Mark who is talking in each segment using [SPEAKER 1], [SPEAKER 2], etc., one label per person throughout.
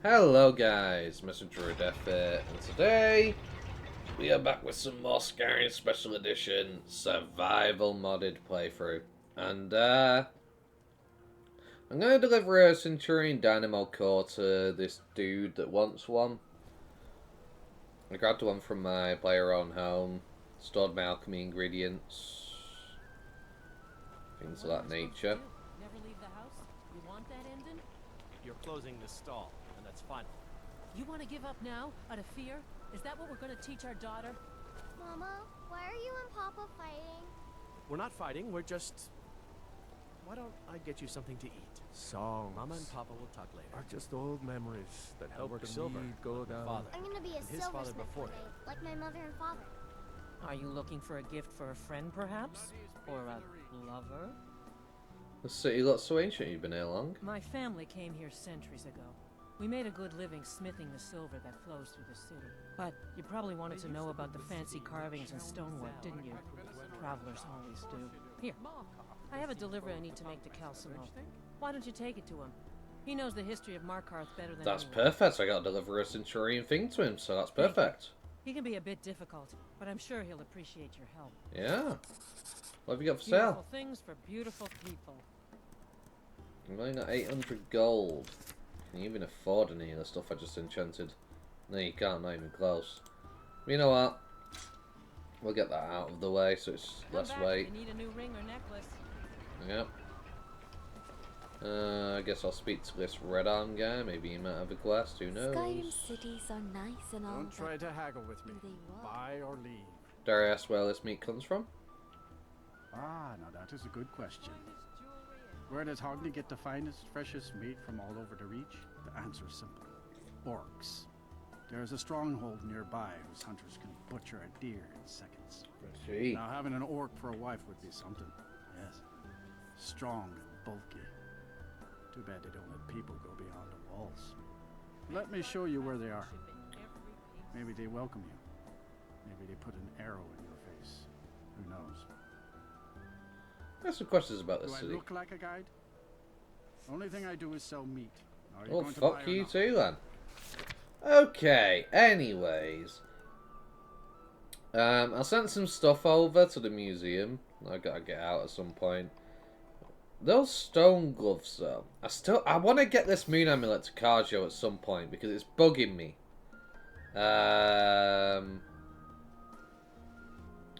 [SPEAKER 1] Hello guys, Messenger of Effort, and today we are back with some more Skyrim Special Edition Survival Modded playthrough. And I'm going to deliver a Centurion Dynamo core to this dude that wants one. I grabbed one from my player-owned home, stored my alchemy ingredients, things of that nature.
[SPEAKER 2] Never leave the house? You want that engine?
[SPEAKER 3] You're closing this stall, and that's final.
[SPEAKER 2] You want to give up now, out of fear? Is that what we're going to teach our daughter?
[SPEAKER 4] Mama, why are you and Papa fighting?
[SPEAKER 3] We're not fighting, we're just... Why don't I get you something to eat?
[SPEAKER 5] Songs
[SPEAKER 3] Mama and Papa will talk later.
[SPEAKER 5] are just old memories that help
[SPEAKER 3] Work
[SPEAKER 5] the
[SPEAKER 3] silver,
[SPEAKER 5] need go
[SPEAKER 3] like my
[SPEAKER 5] down.
[SPEAKER 3] father.
[SPEAKER 4] I'm gonna be a
[SPEAKER 3] And his father
[SPEAKER 4] silversmith
[SPEAKER 3] before
[SPEAKER 4] one
[SPEAKER 3] him.
[SPEAKER 4] day, like my mother and father.
[SPEAKER 2] Are you looking for a gift for a friend, perhaps? Or a lover?
[SPEAKER 1] The city looks so ancient. You've been here long.
[SPEAKER 2] My family came here centuries ago. We made a good living smithing the silver that flows through the city. But you probably wanted to know about the fancy carvings and stonework, didn't you? Travelers always do. Here, I have a delivery I need to make to Calcimo. Why don't you take it to him? He knows the history of Markarth better than
[SPEAKER 1] That's
[SPEAKER 2] anyone.
[SPEAKER 1] perfect. I got to deliver a Centurion thing to him, so that's perfect.
[SPEAKER 2] He can be a bit difficult, but I'm sure he'll appreciate your help.
[SPEAKER 1] Yeah. What have you got for
[SPEAKER 2] Beautiful
[SPEAKER 1] sale?
[SPEAKER 2] things for beautiful people.
[SPEAKER 1] I'm only got 800 gold. Can you even afford any of the stuff I just enchanted? No, you can't, not even close. But you know what? We'll get that out of the way so it's
[SPEAKER 2] Come
[SPEAKER 1] less
[SPEAKER 2] back
[SPEAKER 1] weight.
[SPEAKER 2] if you need a new ring or necklace.
[SPEAKER 1] Yep. I guess I'll speak to this red arm guy. Maybe he might have a quest. Who knows?
[SPEAKER 6] Skyrim cities are nice and all,
[SPEAKER 5] Don't try
[SPEAKER 6] but
[SPEAKER 5] to haggle with me.
[SPEAKER 6] do they what?
[SPEAKER 5] Buy or leave.
[SPEAKER 1] Dare I ask where this meat comes from?
[SPEAKER 7] Ah, now that is a good question. Where does Hogni get the finest, freshest meat from all over the Reach? The answer is simple. Orcs. There is a stronghold nearby whose hunters can butcher a deer in seconds.
[SPEAKER 1] Gee.
[SPEAKER 7] Now having an orc for a wife would be something. Yes. Strong and bulky. Too bad they don't let people go beyond the walls. Let me show you where they are. Maybe they welcome you. Maybe they put an arrow in your face. Who knows?
[SPEAKER 1] I have some questions about
[SPEAKER 7] Do
[SPEAKER 1] this
[SPEAKER 7] I
[SPEAKER 1] city.
[SPEAKER 7] look like a guide? Only thing I do is sell meat. Are you
[SPEAKER 1] Oh,
[SPEAKER 7] going to
[SPEAKER 1] fuck
[SPEAKER 7] buy or
[SPEAKER 1] you
[SPEAKER 7] not?
[SPEAKER 1] too then. Okay, anyways. I'll send some stuff over to the museum. I gotta get out at some point. Those stone gloves though. I wanna get this moon amulet to Carjo at some point because it's bugging me.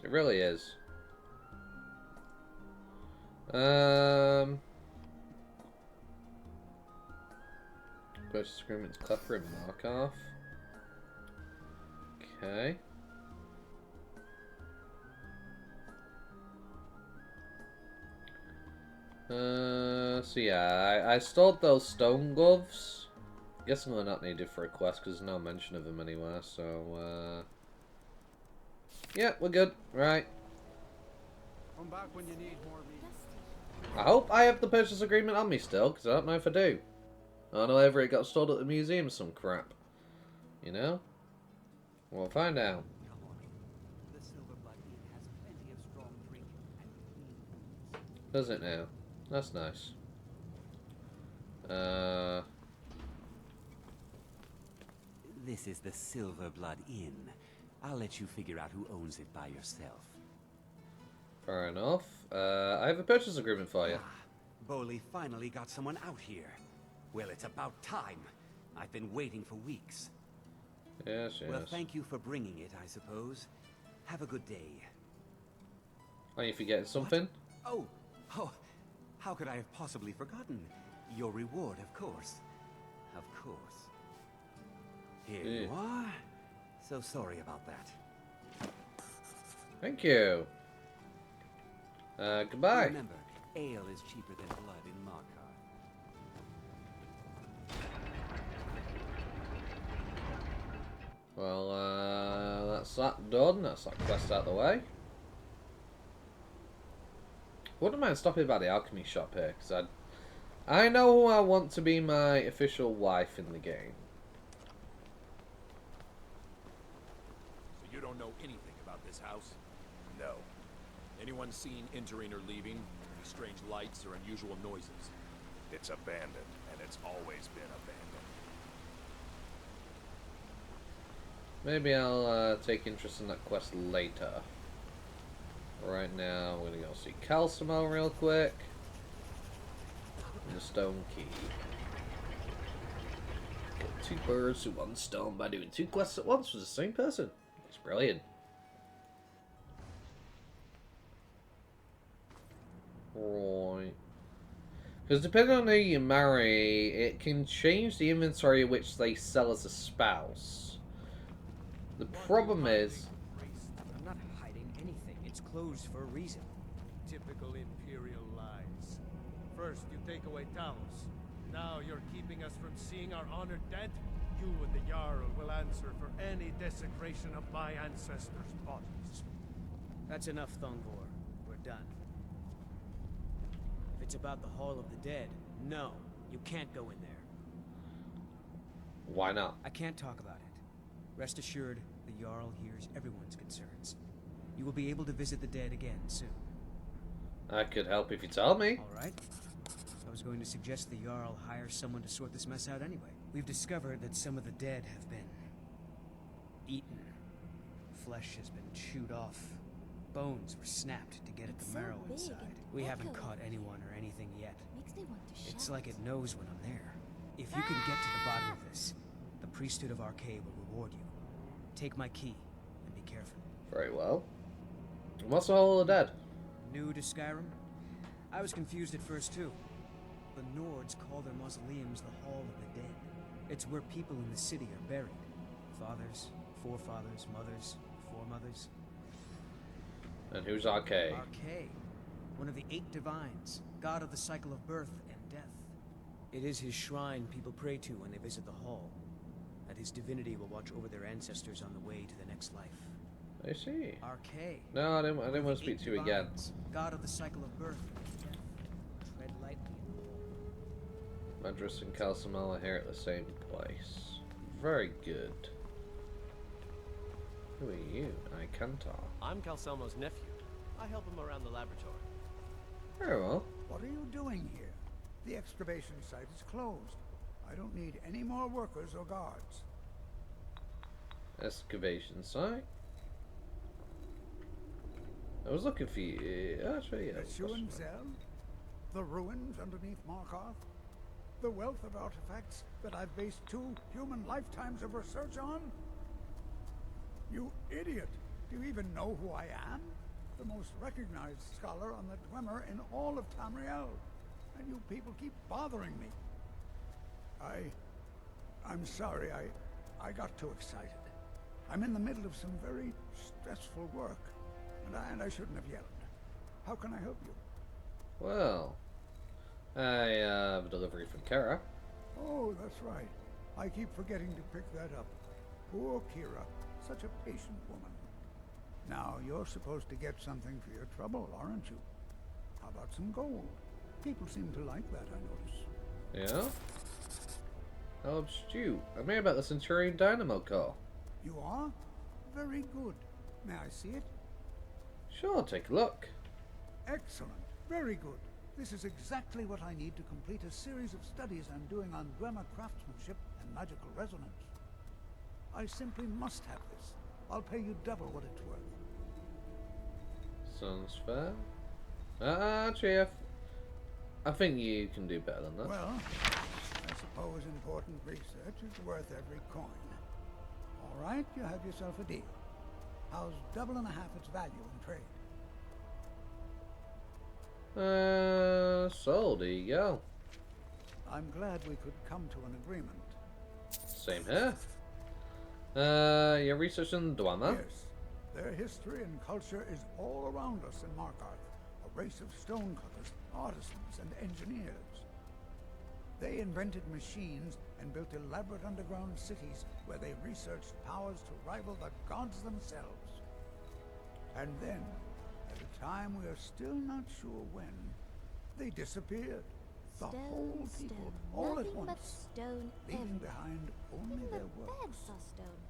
[SPEAKER 1] It really is. Purchase agreements, Cleffer and Markarth. Okay. So yeah, I stored those stone gloves. Guessing they're not needed for a quest because there's no mention of them anywhere, so yeah, we're good. Right.
[SPEAKER 7] Come back when you need more meat.
[SPEAKER 1] I hope I have the purchase agreement on me still, because I don't know if I do. I don't know whether it got stored at the museum or some crap. You know? We'll find out.
[SPEAKER 3] The Silver Blood Inn has plenty of strong drink and clean rooms.
[SPEAKER 1] Does it now? That's nice.
[SPEAKER 8] This is the Silver Blood Inn. I'll let you figure out who owns it by yourself.
[SPEAKER 1] Fair enough. I have a purchase agreement for you.
[SPEAKER 8] Boley finally got someone out here. Well, it's about time. I've been waiting for weeks.
[SPEAKER 1] Yes, yes.
[SPEAKER 8] Well, thank you for bringing it, I suppose. Have a good day.
[SPEAKER 1] Are you forgetting something?
[SPEAKER 8] Oh, how could I have possibly forgotten? Your reward, of course. Of course. Here
[SPEAKER 1] Yeah.
[SPEAKER 8] you are. So sorry about that.
[SPEAKER 1] Thank you. Goodbye.
[SPEAKER 8] Remember, ale is cheaper than blood in Markarth.
[SPEAKER 1] Well, that's that done. That's that quest out of the way. Wouldn't mind stopping by the alchemy shop here, because I know who I want to be my official wife in the game.
[SPEAKER 9] So you don't know anything about this house? No. Anyone seen entering or leaving? Any strange lights or unusual noises? It's abandoned, and it's always been abandoned.
[SPEAKER 1] Maybe I'll take interest in that quest later. Right now, we're gonna go see Calcimo real quick. And the stone key. Kill two birds with one stone by doing two quests at once with the same person. It's brilliant. Right. Because depending on who you marry, it can change the inventory which they sell as a spouse. The problem is...
[SPEAKER 3] I'm not hiding anything. It's closed for a reason.
[SPEAKER 5] Typical Imperial lies. First, you take away Talos. Now you're keeping us from seeing our honored dead? You and the Jarl will answer for any desecration of my ancestors' bodies.
[SPEAKER 3] That's enough, Thongvor. We're done. If it's about the Hall of the Dead, no, you can't go in there.
[SPEAKER 1] Why not?
[SPEAKER 3] I can't talk about it. Rest assured, the Jarl hears everyone's concerns. You will be able to visit the dead again soon.
[SPEAKER 1] I could help if you tell me.
[SPEAKER 3] All right. I was going to suggest the Jarl hire someone to sort this mess out anyway. We've discovered that some of the dead have been eaten. Flesh has been chewed off. Bones were snapped to get at the
[SPEAKER 6] It's so
[SPEAKER 3] marrow
[SPEAKER 6] big
[SPEAKER 3] inside.
[SPEAKER 6] and
[SPEAKER 3] We haven't
[SPEAKER 6] echoey.
[SPEAKER 3] caught anyone or anything yet.
[SPEAKER 6] Makes me want to shout.
[SPEAKER 3] It's like it knows when I'm there. If you can get to the bottom of this, the priesthood of Arcade will reward you. Take my key and be careful.
[SPEAKER 1] Very well. And what's the Hall of the Dead?
[SPEAKER 3] New to Skyrim? I was confused at first too. The Nords call their mausoleums the Hall of the Dead. It's where people in the city are buried. Fathers, forefathers, mothers, foremothers.
[SPEAKER 1] And who's Arcade?
[SPEAKER 3] Arcade, one of the 8 divines, god of the cycle of birth and death. It is his shrine people pray to when they visit the hall. And his divinity will watch over their ancestors on the way to the next life.
[SPEAKER 1] I see.
[SPEAKER 3] Arcade.
[SPEAKER 1] No, I didn't want to speak to you again.
[SPEAKER 3] God of the cycle of birth and death. Tread lightly.
[SPEAKER 1] Madras and Calcimo are here at the same place. Very good. Who are you? Icantar.
[SPEAKER 10] I'm Calcelmo's nephew. I help him around the laboratory.
[SPEAKER 1] Very well.
[SPEAKER 11] What are you doing here? The excavation site is closed. I don't need any more workers or guards.
[SPEAKER 1] Excavation site. I was looking for you. Actually, yeah.
[SPEAKER 11] The Zell? The ruins underneath Markarth? The wealth of artifacts that I've based 2 human lifetimes of research on? You idiot! Do you even know who I am? The most recognized scholar on the Dwemer in all of Tamriel. And you people keep bothering me. I'm sorry, I got too excited. I'm in the middle of some very stressful work, and I shouldn't have yelled. How can I help you?
[SPEAKER 1] Well, I have a delivery from Kara.
[SPEAKER 11] Oh, that's right. I keep forgetting to pick that up. Poor Kira, such a patient woman. Now, you're supposed to get something for your trouble, aren't you? How about some gold? People seem to like that, I notice.
[SPEAKER 1] Yeah? How astute. I'm here about the Centurion Dynamo core.
[SPEAKER 11] You are? Very good. May I see it?
[SPEAKER 1] Sure, take a look.
[SPEAKER 11] Excellent. Very good. This is exactly what I need to complete a series of studies I'm doing on Dwemer craftsmanship and magical resonance. I simply must have this. I'll pay you double what it's worth.
[SPEAKER 1] Sounds fair. Actually, I think you can do better than that.
[SPEAKER 11] Well, I suppose important research is worth every coin. All right, you have yourself a deal. How's double and a half its value in trade?
[SPEAKER 1] So there you go.
[SPEAKER 11] I'm glad we could come to an agreement.
[SPEAKER 1] Same here. You're researching Dwemer?
[SPEAKER 11] Yes. Their history and culture is all around us in Markarth. A race of stonecutters, artisans, and engineers. They invented machines and built elaborate underground cities where they researched powers to rival the gods themselves. And then, at a time we are still not sure when, they disappeared. The whole people, all at
[SPEAKER 6] Nothing but
[SPEAKER 11] once,
[SPEAKER 6] stone
[SPEAKER 11] leaving
[SPEAKER 6] everywhere.
[SPEAKER 11] behind only
[SPEAKER 6] Even
[SPEAKER 11] their
[SPEAKER 6] the
[SPEAKER 11] works.
[SPEAKER 6] beds are stone.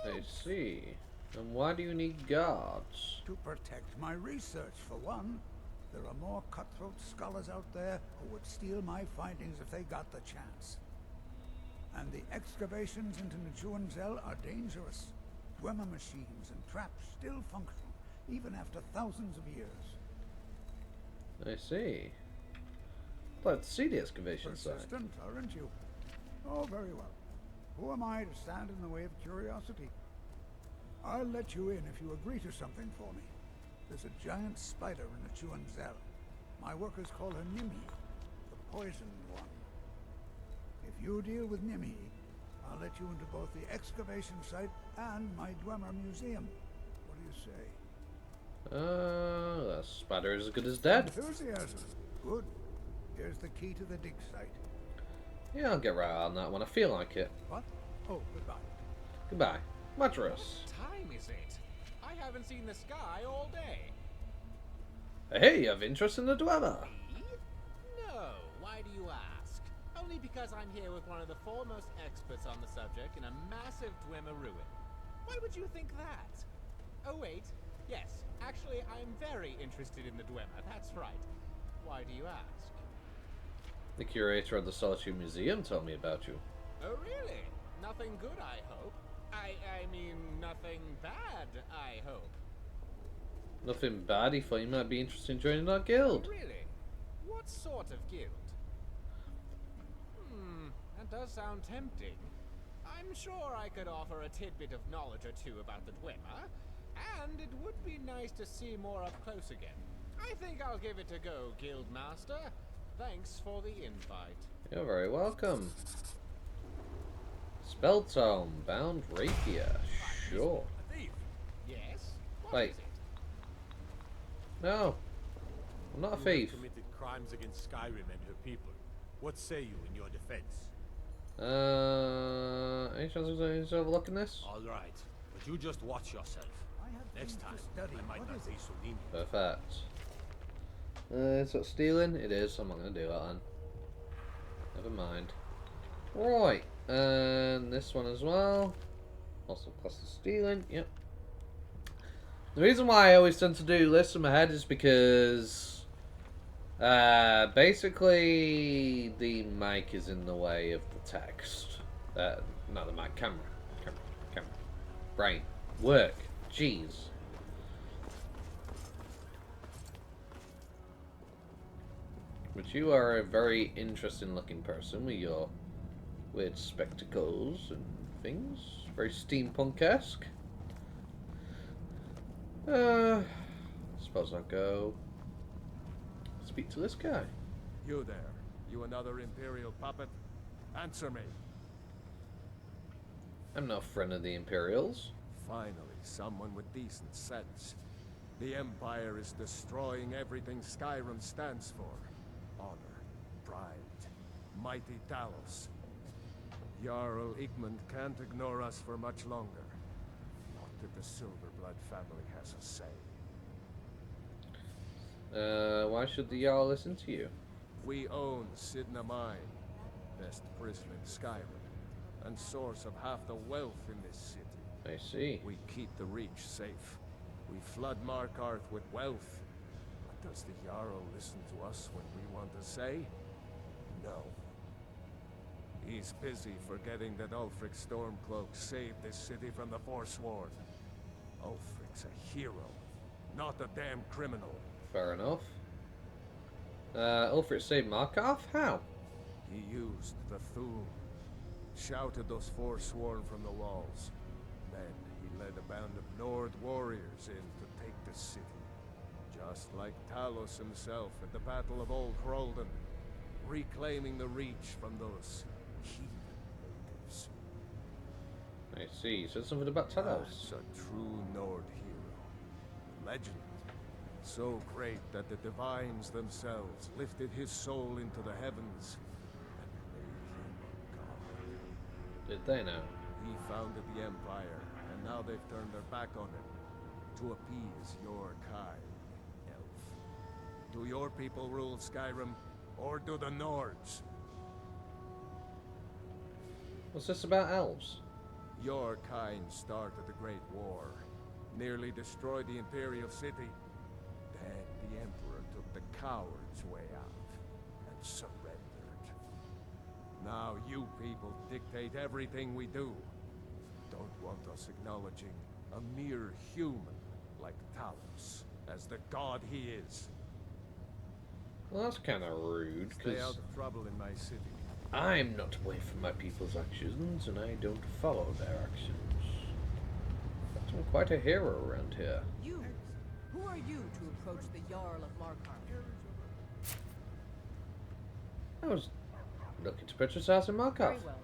[SPEAKER 6] The
[SPEAKER 1] I
[SPEAKER 6] beds.
[SPEAKER 1] see. And why do you need guards?
[SPEAKER 11] To protect my research, for one. There are more cutthroat scholars out there who would steal my findings if they got the chance. And the excavations into Nichuanzel are dangerous. Dwemer machines and traps still function, even after thousands of years.
[SPEAKER 1] I see. Let's see the excavation site.
[SPEAKER 11] Persistent, aren't you? Oh, very well. Who am I to stand in the way of curiosity? I'll let you in if you agree to something for me. There's a giant spider in Nichuanzel. My workers call her Nimi, the poisoned one. If you deal with Nimi, I'll let you into both the excavation site and my Dwemer museum. What do you say?
[SPEAKER 1] The spider is as good as dead.
[SPEAKER 11] Enthusiasm. Good. Here's the key to the dig site.
[SPEAKER 1] Yeah, I'll get right on that when I feel like it.
[SPEAKER 11] What? Oh, goodbye.
[SPEAKER 1] Goodbye. Mattress.
[SPEAKER 9] What time is it? I haven't seen the sky all day.
[SPEAKER 1] Hey, you have interest in the Dwemer?
[SPEAKER 12] Me? No. Why do you ask? Only because I'm here with one of the foremost experts on the subject in a massive Dwemer ruin. Why would you think that? Oh wait, yes. Actually, I'm very interested in the Dwemer. That's right. Why do you ask?
[SPEAKER 1] The curator of the Solitude Museum told me about you.
[SPEAKER 12] Oh really? Nothing good, I hope. I mean, nothing bad, I hope.
[SPEAKER 1] Nothing bad. He thought you might be interested in joining our guild.
[SPEAKER 12] Oh, really? What sort of guild? That does sound tempting. I'm sure I could offer a tidbit of knowledge or two about the Dwemer, and it would be nice to see more up close again. I think I'll give it a go, Guildmaster. Thanks for the invite.
[SPEAKER 1] You're very welcome. Spelltome, bound rapier. Sure.
[SPEAKER 9] A thief.
[SPEAKER 12] Yes? What
[SPEAKER 1] Wait.
[SPEAKER 12] is it?
[SPEAKER 1] No. I'm not a
[SPEAKER 9] You
[SPEAKER 1] thief.
[SPEAKER 9] have committed crimes against Skyrim and her people. What say you in your defense?
[SPEAKER 1] Any chance of a look in this?
[SPEAKER 9] All right, but you just watch yourself. Next time, I might not be so lenient.
[SPEAKER 1] Perfect. Is that stealing? It is. I'm not going to do that then. Never mind. Right. And this one as well. Also plus the stealing. Yep. The reason why I always tend to do lists in my head is because basically the mic is in the way of the text. Not the mic, camera. Brain. Work. Jeez. But you are a very interesting looking person with your weird spectacles and things. Very steampunk-esque. Suppose I'll go speak to this guy.
[SPEAKER 5] You there. You another Imperial puppet? Answer me.
[SPEAKER 1] I'm no friend of the Imperials.
[SPEAKER 5] Finally, someone with decent sense. The Empire is destroying everything Skyrim stands for. Honor, pride, mighty Talos. Jarl Igmund can't ignore us for much longer. Not if the Silverblood family has a say.
[SPEAKER 1] Why should the Jarl listen to you?
[SPEAKER 5] We own Sidna Mine, best prison in Skyrim, and source of half the wealth in this city.
[SPEAKER 1] I see.
[SPEAKER 5] We keep the Reach safe. We flood Markarth with wealth. But does the Jarl listen to us when we want to say? No. He's busy forgetting that Ulfric Stormcloak saved this city from the Forsworn. Ulfric's a hero, not a damn criminal.
[SPEAKER 1] Fair enough. Ulfric saved Markarth? How?
[SPEAKER 5] He used the Thum, shouted those Forsworn from the walls. Then he led a band of Nord warriors in to take the city. Just like Talos himself at the Battle of Old Hroldan, reclaiming the Reach from those heathen natives.
[SPEAKER 1] I see. You said something about Talos.
[SPEAKER 5] That's a true Nord hero. Legend. So great that the Divines themselves lifted his soul into the heavens and made him a god.
[SPEAKER 1] Did they now?
[SPEAKER 5] He founded the Empire, and now they've turned their back on him to appease your kind, Elf. Do your people rule Skyrim, or do the Nords?
[SPEAKER 1] What's this about elves?
[SPEAKER 5] Your kind started the Great War, nearly destroyed the Imperial City. Then the Emperor took the coward's way out and surrendered. Now you people dictate everything we do. Don't want us acknowledging a mere human like Talos as the god he is.
[SPEAKER 1] Well, that's kind of rude,
[SPEAKER 5] Stay out
[SPEAKER 1] because
[SPEAKER 5] of trouble in my city.
[SPEAKER 1] I'm not away from my people's actions, and I don't follow their actions. I'm quite a hero around here.
[SPEAKER 2] You! Who are you to approach the Jarl of Markarth?
[SPEAKER 1] I was looking to purchase house in Markarth.
[SPEAKER 2] Very well.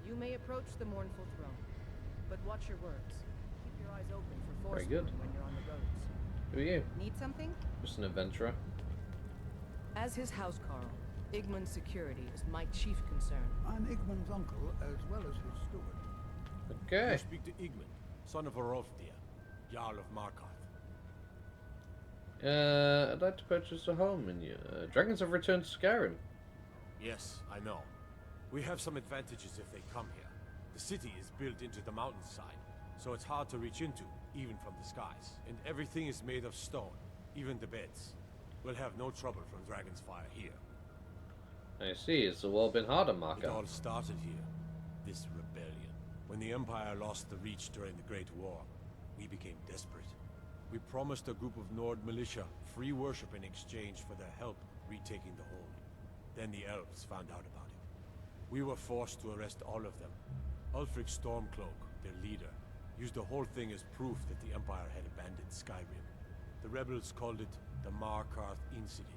[SPEAKER 2] You may approach the mournful throne, but watch your words. Keep your eyes open for
[SPEAKER 1] Very
[SPEAKER 2] force
[SPEAKER 1] good.
[SPEAKER 2] when you're on the roads.
[SPEAKER 1] Who are you?
[SPEAKER 2] Need something?
[SPEAKER 1] Just an adventurer.
[SPEAKER 2] As his housecarl, Igman's security is my chief concern.
[SPEAKER 11] I'm Igman's uncle as well as his steward.
[SPEAKER 1] Okay.
[SPEAKER 9] You speak to Igman, son of Orolfdir, Jarl of Markarth.
[SPEAKER 1] I'd like to purchase a home in you. Dragons have returned to Skyrim.
[SPEAKER 9] Yes, I know. We have some advantages if they come here. The city is built into the mountainside, so it's hard to reach into, even from the skies. And everything is made of stone, even the beds. We'll have no trouble from Dragon's Fire here.
[SPEAKER 1] I see. Has the war been hard on
[SPEAKER 9] It
[SPEAKER 1] Markarth?
[SPEAKER 9] all started here, this rebellion. When the Empire lost the Reach during the Great War, we became desperate. We promised a group of Nord militia free worship in exchange for their help retaking the hold. Then the elves found out about it. We were forced to arrest all of them. Ulfric Stormcloak, their leader, used the whole thing as proof that the Empire had abandoned Skyrrim. The rebels called it the Markarth Incident.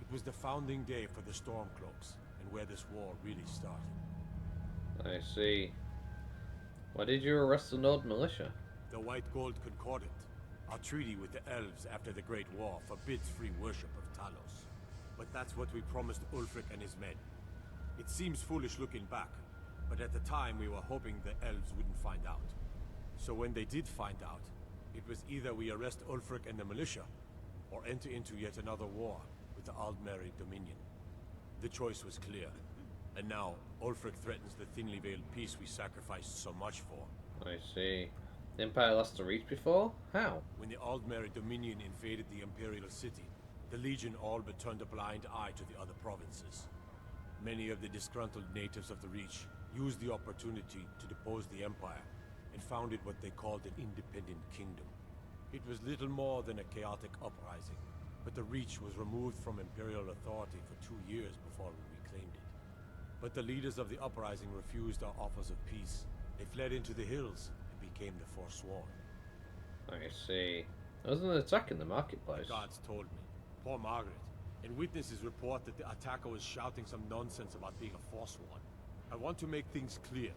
[SPEAKER 9] It was the founding day for the Stormcloaks, and where this war really started.
[SPEAKER 1] I see. Why did you arrest the Nord militia?
[SPEAKER 9] The White Gold Concordant, our treaty with the elves after the Great War, forbids free worship of Talos. But that's what we promised Ulfric and his men. It seems foolish looking back, but at the time we were hoping the elves wouldn't find out. So when they did find out, it was either we arrest Ulfric and the militia, or enter into yet another war with the Aldmeri Dominion. The choice was clear, and now Ulfric threatens the thinly veiled peace we sacrificed so much for.
[SPEAKER 1] I see. The Empire lost the Reach before? How?
[SPEAKER 9] When the Aldmeri Dominion invaded the Imperial City, the Legion all but turned a blind eye to the other provinces. Many of the disgruntled natives of the Reach used the opportunity to depose the Empire and founded what they called an independent kingdom. It was little more than a chaotic uprising, but the Reach was removed from Imperial authority for 2 years before we reclaimed it. But the leaders of the uprising refused our offers of peace. They fled into the hills and became the Forsworn.
[SPEAKER 1] I see. There was an attack in the marketplace.
[SPEAKER 9] The guards told me. Poor Margaret. And witnesses report that the attacker was shouting some nonsense about being a Forsworn. I want to make things clear.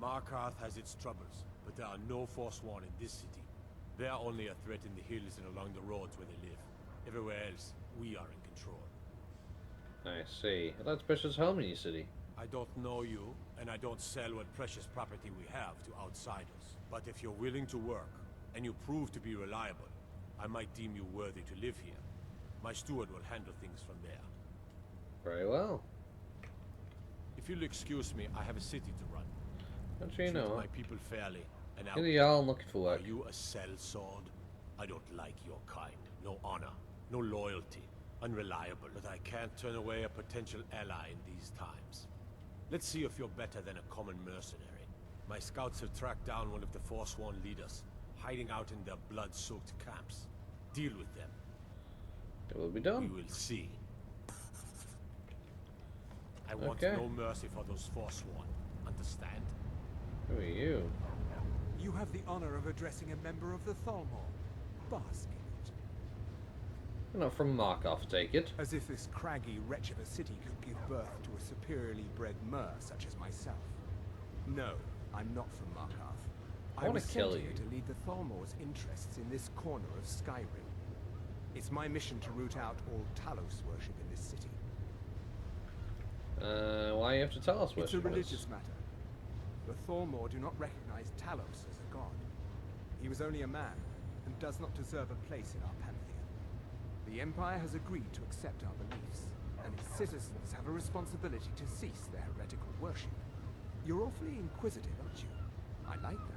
[SPEAKER 9] Markarth has its troubles, but there are no Forsworn in this city. They are only a threat in the hills and along the roads where they live. Everywhere else, we are in control.
[SPEAKER 1] I see. I'd like to purchase a home in your city.
[SPEAKER 9] I don't know you, and I don't sell what precious property we have to outsiders. But if you're willing to work, and you prove to be reliable, I might deem you worthy to live here. My steward will handle things from there.
[SPEAKER 1] Very well.
[SPEAKER 9] If you'll excuse me, I have a city to run.
[SPEAKER 1] Don't you
[SPEAKER 9] Treat
[SPEAKER 1] know?
[SPEAKER 9] my people fairly, and
[SPEAKER 1] You're the Jarl looking for
[SPEAKER 9] Are
[SPEAKER 1] work.
[SPEAKER 9] you a sellsword? I don't like your kind. No honor, no loyalty, unreliable. But I can't turn away a potential ally in these times. Let's see if you're better than a common mercenary. My scouts have tracked down one of the Forsworn leaders, hiding out in their blood-soaked camps. Deal with them.
[SPEAKER 1] It will be done.
[SPEAKER 9] We will see. I want
[SPEAKER 1] Okay.
[SPEAKER 9] no mercy for those Forsworn. Understand?
[SPEAKER 1] Who are you?
[SPEAKER 13] You have the honor of addressing a member of the Thalmor. Bask in it.
[SPEAKER 1] You're not from Markarth, take it.
[SPEAKER 13] As if this craggy wretch of a city could give birth to a superiorly bred mer such as myself. No, I'm not from Markarth.
[SPEAKER 1] I wanna
[SPEAKER 13] was
[SPEAKER 1] kill
[SPEAKER 13] sent
[SPEAKER 1] you.
[SPEAKER 13] here to lead the Thalmor's interests in this corner of Skyrim. It's my mission to root out all Talos worship in this city.
[SPEAKER 1] Why you have to tell us what
[SPEAKER 13] It's a religious matter. The Thalmor do not recognize Talos as a god. He was only a man, and does not deserve a place in our pantheon. The Empire has agreed to accept our beliefs, and its citizens have a responsibility to cease their heretical worship. You're awfully inquisitive, aren't you? I like that.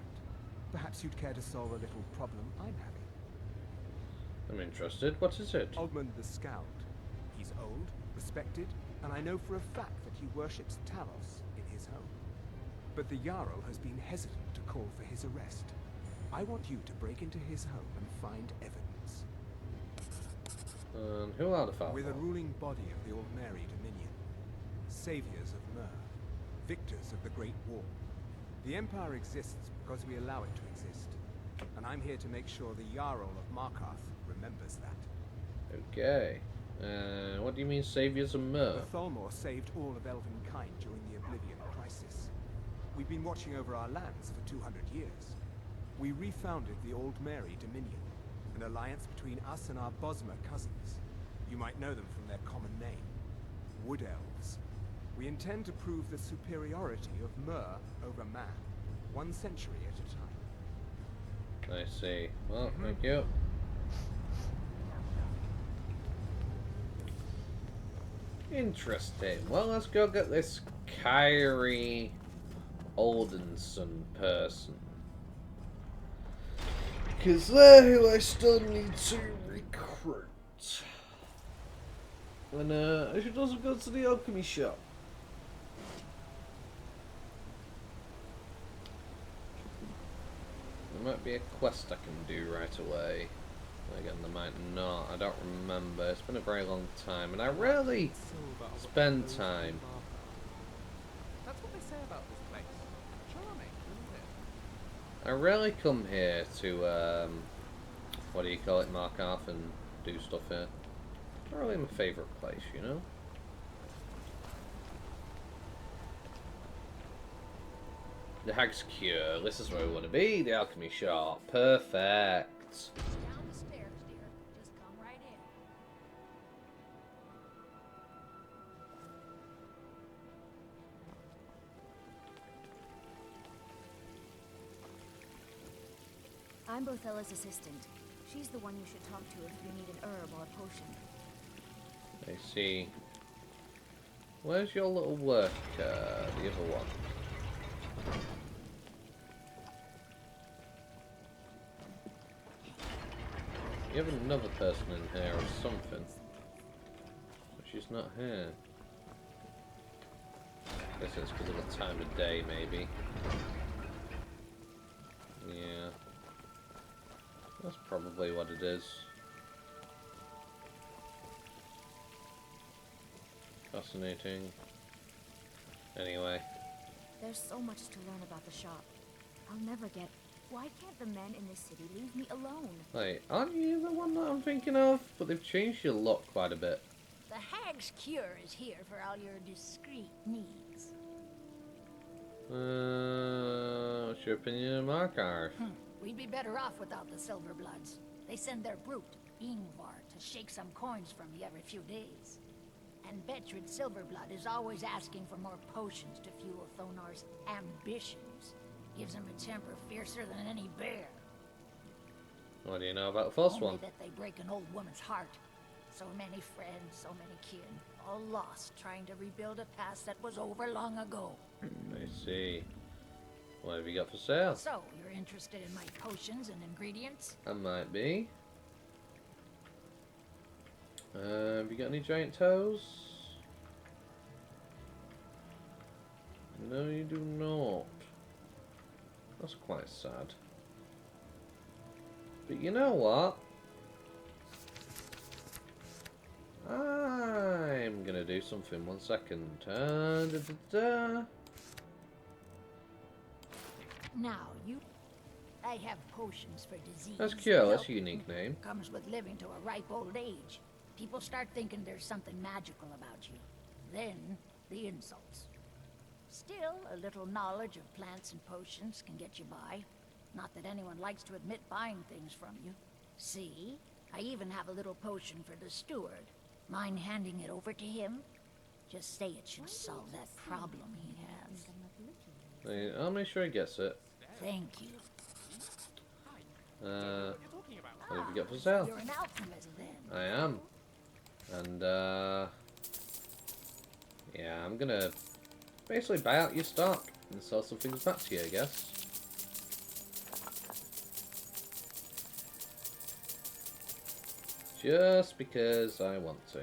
[SPEAKER 13] Perhaps you'd care to solve a little problem I'm having.
[SPEAKER 1] I'm interested. What is it?
[SPEAKER 13] Ogmund the Scout. He's old, respected, and I know for a fact that he worships Talos in his home. But the Jarl has been hesitant to call for his arrest. I want you to break into his home and find evidence.
[SPEAKER 1] And who are the Falcons?
[SPEAKER 13] We're the ruling body of the Ordinary Dominion. Saviors of Myr. Victors of the Great War. The Empire exists because we allow it to exist. And I'm here to make sure the Jarl of Markarth remembers that.
[SPEAKER 1] Okay. What do you mean, Saviors of Myr?
[SPEAKER 13] The Thalmor saved all of Elvenkind during the Oblivion Crisis. We've been watching over our lands for 200 years. We refounded the Old Mary Dominion, an alliance between us and our Bosmer cousins. You might know them from their common name, Wood Elves. We intend to prove the superiority of Myr over man, 1 century at a time.
[SPEAKER 1] I see. Well, thank you. Interesting. Well, let's go get this Kyrie Oldenson person. Because they're who I still need to recruit. And I should also go to the alchemy shop. There might be a quest I can do right away. Again, there might not. I don't remember. It's been a very long time, and I rarely spend time.
[SPEAKER 12] That's what they say about this place. Charming, isn't it?
[SPEAKER 1] I rarely come here to, what do you call it, Markarth, and do stuff here. Not really my favourite place, you know? The Hag's Cure. This is where we want to be. The alchemy shop. Perfect.
[SPEAKER 6] Down the stairs, dear. Just come right in. I'm Bothella's assistant. She's the one you should talk to if you need an herb or a potion.
[SPEAKER 1] I see. Where's your little worker? The other one. You have another person in here or something. But she's not here. Guess it's because of the time of day, maybe. Yeah. That's probably what it is. Fascinating. Anyway.
[SPEAKER 6] There's so much to learn about the shop. I'll never get... Why can't the men in this city leave me alone?
[SPEAKER 1] Wait, aren't you the one that I'm thinking of? But they've changed your look quite a bit.
[SPEAKER 14] The Hag's Cure is here for all your discreet needs.
[SPEAKER 1] What's your opinion of Markarth?
[SPEAKER 14] We'd be better off without the Silverbloods. They send their brute, Ingvar, to shake some coins from me every few days. And Betrid Silverblood is always asking for more potions to fuel Thonar's ambitions. Gives him a temper fiercer than any bear.
[SPEAKER 1] What do you know about the first
[SPEAKER 14] Only
[SPEAKER 1] one?
[SPEAKER 14] that they break an old woman's heart. So many friends, so many kin, all lost trying to rebuild a past that was over long ago.
[SPEAKER 1] I see. What have you got for sale?
[SPEAKER 14] So, you're interested in my potions and ingredients?
[SPEAKER 1] I might be. Have you got any giant toes? No, you do not. That's quite sad. But you know what? I'm gonna do something. 1 second.
[SPEAKER 14] Now, I have potions for disease.
[SPEAKER 1] That's Cure, that's
[SPEAKER 14] Health
[SPEAKER 1] a unique name.
[SPEAKER 14] Comes with living to a ripe old age. People start thinking there's something magical about you. Then, the insults. Still, a little knowledge of plants and potions can get you by. Not that anyone likes to admit buying things from you. See? I even have a little potion for the steward. Mind handing it over to him? Just say it should solve that problem he has.
[SPEAKER 1] I'll make sure he gets it.
[SPEAKER 14] Thank you.
[SPEAKER 1] What have you got for sale?
[SPEAKER 14] You're an alchemist then.
[SPEAKER 1] I am. And, yeah, I'm gonna basically buy out your stock and sell some things back to you, I guess. Just because I want to.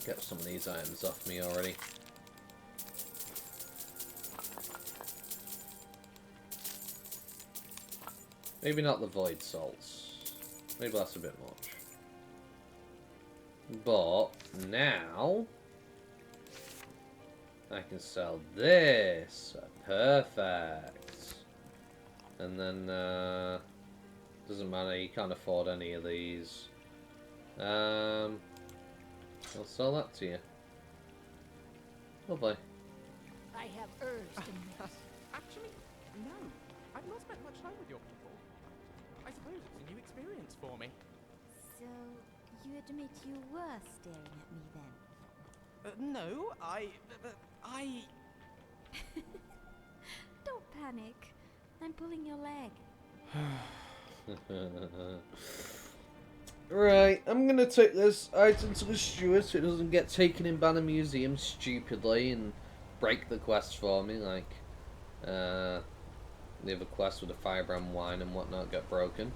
[SPEAKER 1] Get some of these items off me already. Maybe not the void salts. Maybe that's a bit much. But now I can sell this. Perfect. And then doesn't matter, you can't afford any of these. I'll sell that to you. Lovely.
[SPEAKER 14] I have herbs to mix.
[SPEAKER 12] Actually, no. I've not spent much time with your people. I suppose it's a new experience for me.
[SPEAKER 6] So, you admit you were staring at me then?
[SPEAKER 12] No, I...
[SPEAKER 6] Don't panic. I'm pulling your leg.
[SPEAKER 1] Right, I'm gonna take this item to the steward so it doesn't get taken in by the museum stupidly and break the quest for me, like the other quest with the firebrand wine and whatnot got broken.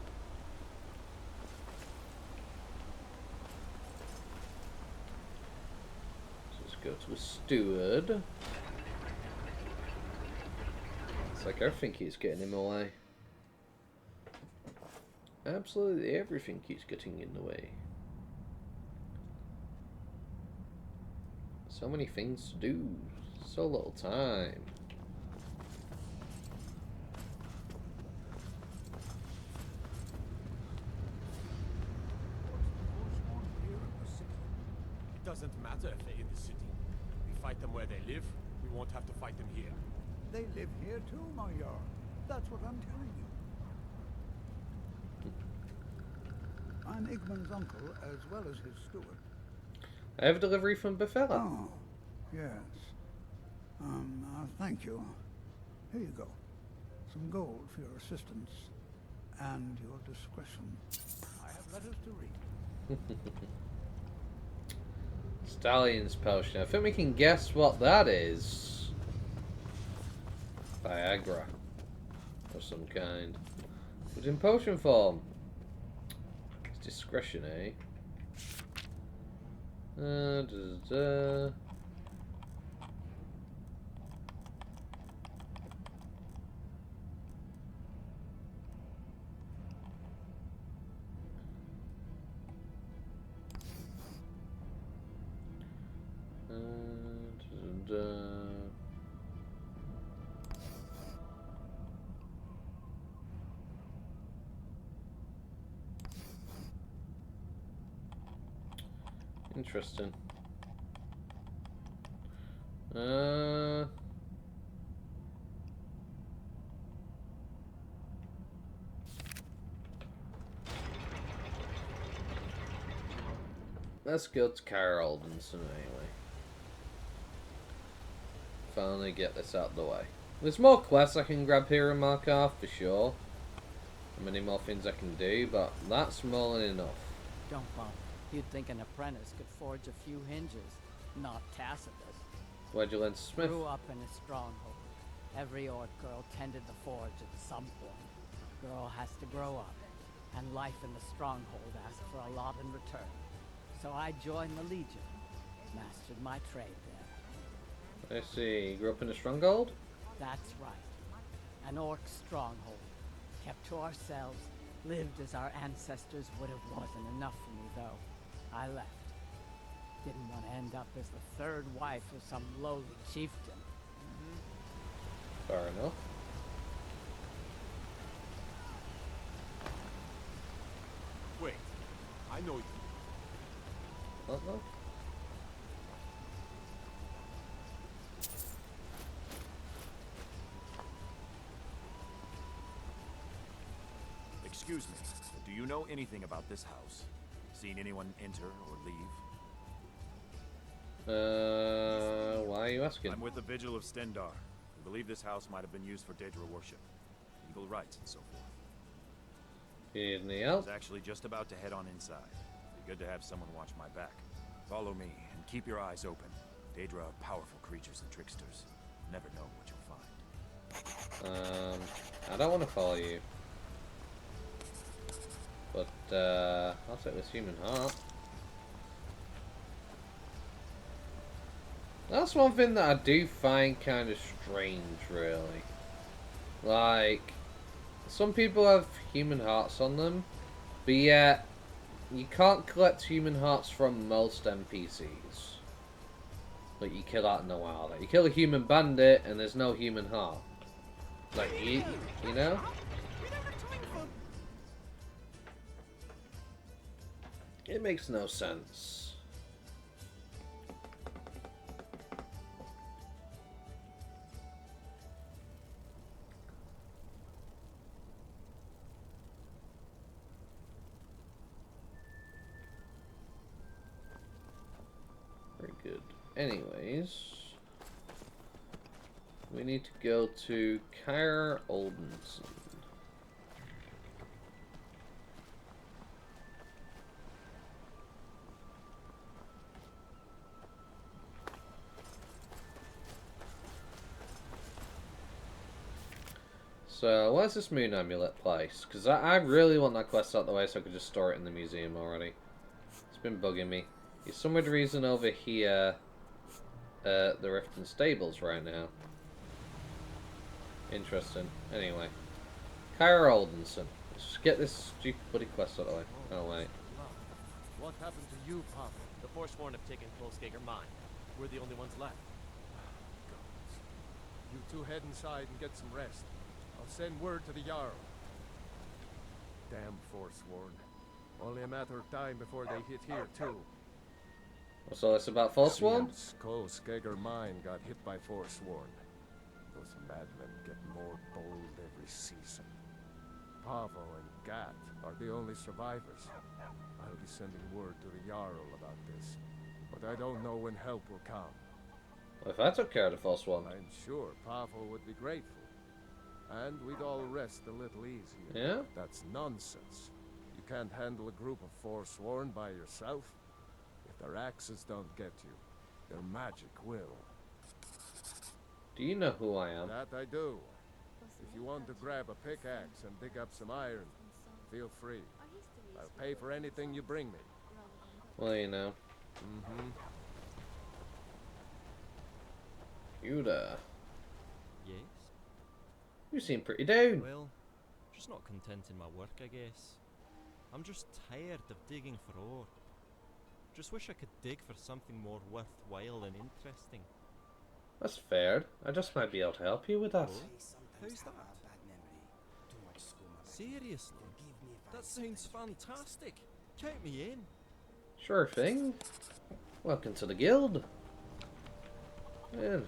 [SPEAKER 1] So let's go to a steward. It's like everything keeps getting in the way. Absolutely everything keeps getting in the way. So many things to do, so little time.
[SPEAKER 9] It doesn't matter if they're in the city. We fight them where they live, we won't have to fight them here.
[SPEAKER 11] They live here too, my Jarl. That's what I'm telling you. I'm Igman's uncle, as well as his steward.
[SPEAKER 1] I have a delivery from Befella.
[SPEAKER 11] Oh, yes. Thank you. Here you go. Some gold for your assistance and your discretion. I have letters to read.
[SPEAKER 1] Stallion's potion. I think we can guess what that is. Viagra. Of some kind. But in potion form. It's discretion, eh? Interesting. Let's go to Carol Aldenson anyway. Finally get this out of the way. There's more quests I can grab here and mark off for sure. Many more things I can do, but that's more than enough.
[SPEAKER 15] Don't bump. You'd think an apprentice could forge a few hinges, not Tacitus.
[SPEAKER 1] Where'd you learn to smith?
[SPEAKER 15] Grew up in a stronghold. Every orc girl tended the forge at some point. Girl has to grow up, and life in the stronghold asks for a lot in return. So I joined the Legion, mastered my trade there.
[SPEAKER 1] I see. You grew up in a stronghold?
[SPEAKER 15] That's right. An orc stronghold. Kept to ourselves, lived as our ancestors would have. Wasn't enough for me, though. I left. Didn't want to end up as the third wife of some lowly chieftain.
[SPEAKER 1] Fair enough.
[SPEAKER 9] Wait, I know you.
[SPEAKER 1] Uh-oh.
[SPEAKER 16] Excuse me, do you know anything about this house? Seen anyone enter or leave?
[SPEAKER 1] Why are you asking?
[SPEAKER 16] I'm with the Vigil of Stendar. We believe this house might have been used for Daedra worship, legal rites and so forth.
[SPEAKER 1] Anything else?
[SPEAKER 16] I was actually just about to head on inside. Be good to have someone watch my back. Follow me and keep your eyes open. Daedra are powerful creatures and tricksters. Never know what you'll find.
[SPEAKER 1] I don't want to follow you. But, I'll take this human heart. That's one thing that I do find kind of strange, really. Like, some people have human hearts on them, but yet you can't collect human hearts from most NPCs. Like, you kill out in the wild. Like, you kill a human bandit and there's no human heart. Like, you know? It makes no sense. Very good. Anyways, we need to go to Kyre Oldenson. So, where's this moon amulet place? Because I really want that quest out of the way so I could just store it in the museum already. It's been bugging me. It's some weird reason over here, the Riften Stables right now. Interesting. Anyway. Kyre Oldenson. Let's just get this stupid bloody quest out of the way. Oh, wait.
[SPEAKER 5] What happened to you, Papa?
[SPEAKER 10] The Forsworn have taken Kolskager mine. We're the only ones left.
[SPEAKER 5] Gods. You two head inside and get some rest. I'll send word to the Jarl. Damn Forsworn. Only a matter of time before they hit here, too.
[SPEAKER 1] What's all this about Forsworn?
[SPEAKER 5] Kolskager mine got hit by Forsworn. Those madmen get more bold every season. Pavo and Gat are the only survivors. I'll be sending word to the Jarl about this, but I don't know when help will come.
[SPEAKER 1] Well, if I took care of the Forsworn,
[SPEAKER 5] I'm sure Pavo would be grateful. And we'd all rest a little easier.
[SPEAKER 1] Yeah?
[SPEAKER 5] That's nonsense. You can't handle a group of Forsworn by yourself. If their axes don't get you, their magic will.
[SPEAKER 1] Do you know who I am?
[SPEAKER 5] That I do. If you want to grab a pickaxe and dig up some iron, feel free. I'll pay for anything you bring me.
[SPEAKER 1] Well, you know.
[SPEAKER 5] Mm-hmm.
[SPEAKER 1] Yuda.
[SPEAKER 10] Yes?
[SPEAKER 1] You seem pretty down.
[SPEAKER 10] Well, just not content in my work, I guess. I'm just tired of digging for ore. Just wish I could dig for something more worthwhile and interesting.
[SPEAKER 1] That's fair. I just might be able to help you with that.
[SPEAKER 10] How's that? Seriously? That sounds fantastic. Count me in.
[SPEAKER 1] Sure thing. Welcome to the guild. Yeah.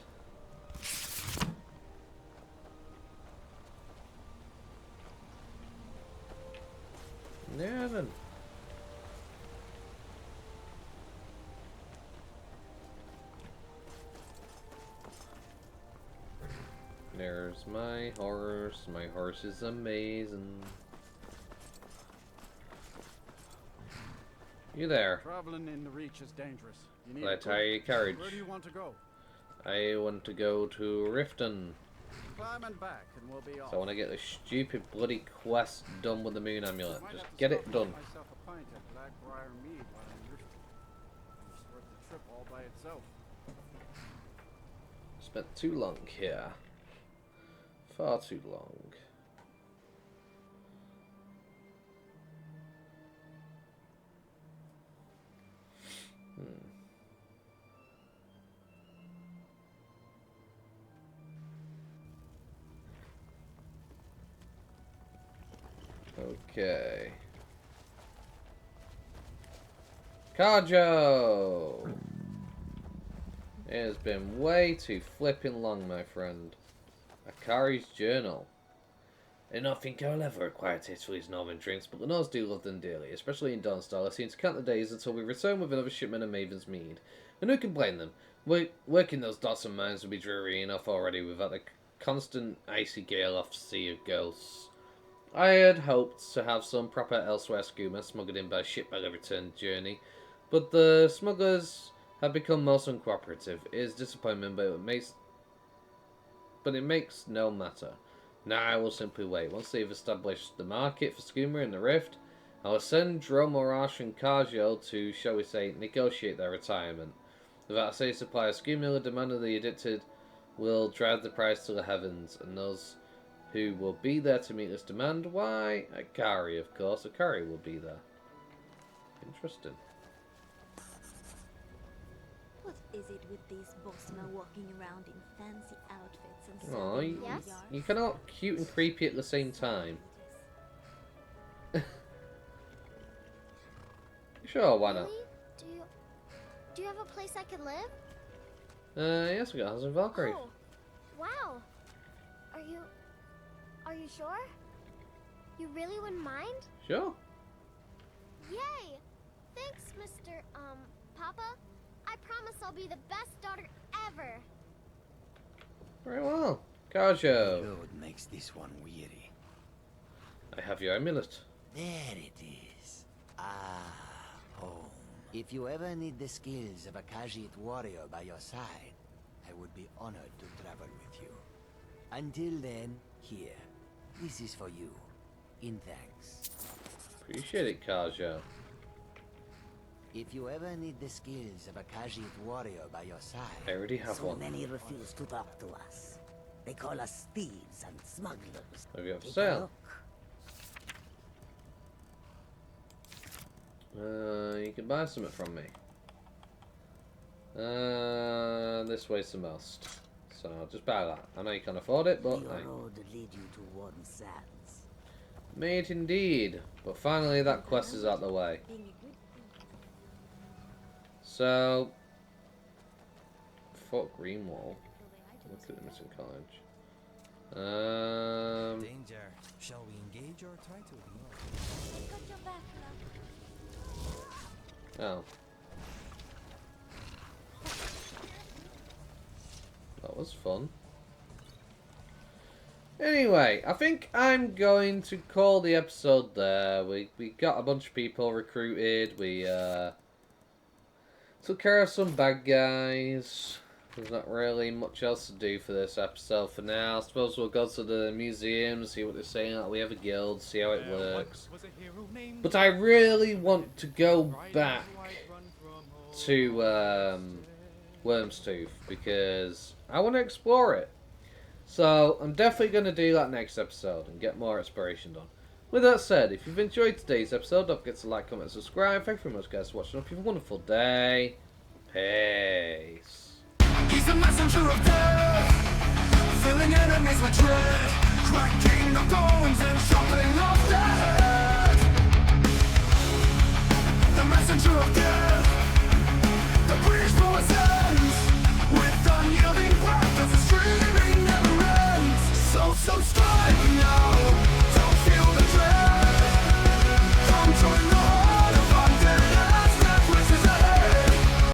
[SPEAKER 1] Yeah, then. There's my horse. My horse is amazing. You there?
[SPEAKER 7] Traveling in the Reach is dangerous. You need
[SPEAKER 1] Let's hire your carriage.
[SPEAKER 7] Where do you want to go?
[SPEAKER 1] I want to go to Riften.
[SPEAKER 7] Climb and back, and we'll be off.
[SPEAKER 1] So I want to get this stupid bloody quest done with the moon amulet. Just get it done.
[SPEAKER 7] Myself a pint at Blackbriar Mead while I'm Riften. It's worth the trip all by itself.
[SPEAKER 1] Spent too long here. Far too long. Okay. Carjo! It has been way too flipping long, my friend. Akari's journal. I don't think I'll ever acquire taste for these northern drinks, but the Nords do love them dearly, especially in Dawnstall. I seem to count the days until we return with another shipment of Maven's Mead. And who can blame them? Working those Dawson mines would be dreary enough already without the constant icy gale off Sea of Ghosts. I had hoped to have some proper elsewhere skooma smuggled in by ship by the return journey, but the smugglers have become most uncooperative. It is disappointment, but it makes no matter. Now I will simply wait. Once they've established the market for skooma in the Rift, I will send Dromorash and Karjo to, shall we say, negotiate their retirement. Without a safe supply of Skryim, the demand of the addicted will drive the price to the heavens, and those who will be there to meet this demand? Why, Akari, of course. Akari will be there. Interesting.
[SPEAKER 17] What is it with these bossmen walking around in fancy outfits and
[SPEAKER 1] Oh,
[SPEAKER 17] serving
[SPEAKER 4] Yes?
[SPEAKER 1] you cannot cute and creepy at the same time. Sure, why not?
[SPEAKER 4] Really? Do you have a place I can live?
[SPEAKER 1] Yes, we got House in Valkyrie.
[SPEAKER 4] Oh, wow. Are you sure? You really wouldn't mind?
[SPEAKER 1] Sure.
[SPEAKER 4] Yay! Thanks, Mr. Papa. I promise I'll be the best daughter ever.
[SPEAKER 1] Very well. Kajo.
[SPEAKER 18] Load makes this one weary.
[SPEAKER 1] I have your amulet.
[SPEAKER 18] There it is. Ah, home. If you ever need the skills of a Khajiit warrior by your side, I would be honored to travel with you. Until then, here. This is for you. In thanks.
[SPEAKER 1] Appreciate it, Kajo.
[SPEAKER 18] If you ever need the skills of a Khajiit warrior by your side...
[SPEAKER 1] I already have one.
[SPEAKER 19] Many refuse to talk to us. They call us thieves and smugglers.
[SPEAKER 1] Maybe have
[SPEAKER 19] Take a
[SPEAKER 1] sale.
[SPEAKER 19] look.
[SPEAKER 1] You can buy something from me. This way's the most. So I'll just buy that. I know you can't afford it, but
[SPEAKER 19] Your
[SPEAKER 1] hey.
[SPEAKER 19] road lead you to warm sands.
[SPEAKER 1] May it indeed. But finally that quest is out the way. So, Fort Greenwall. Look at the missing college.
[SPEAKER 20] Danger. Shall we engage or try to ignore?
[SPEAKER 17] Got your back, love.
[SPEAKER 1] Oh. That was fun. Anyway, I think I'm going to call the episode there. We got a bunch of people recruited. We took care of some bad guys. There's not really much else to do for this episode for now. I suppose we'll go to the museum, see what they're saying. We have a guild, see how it works. But I really want to go back to Wormstooth because I want to explore it. So I'm definitely going to do that next episode and get more exploration done. With that said, if you've enjoyed today's episode, don't forget to like, comment, and subscribe. Thank you very much, guys, for watching. Hope you have a wonderful day. Peace.
[SPEAKER 21] He's a messenger of death, filling enemies with dread, cracking the bones and chopping off their head. The messenger of death, the British poet's ends, with unyielding breath as the screaming never ends. So strike now.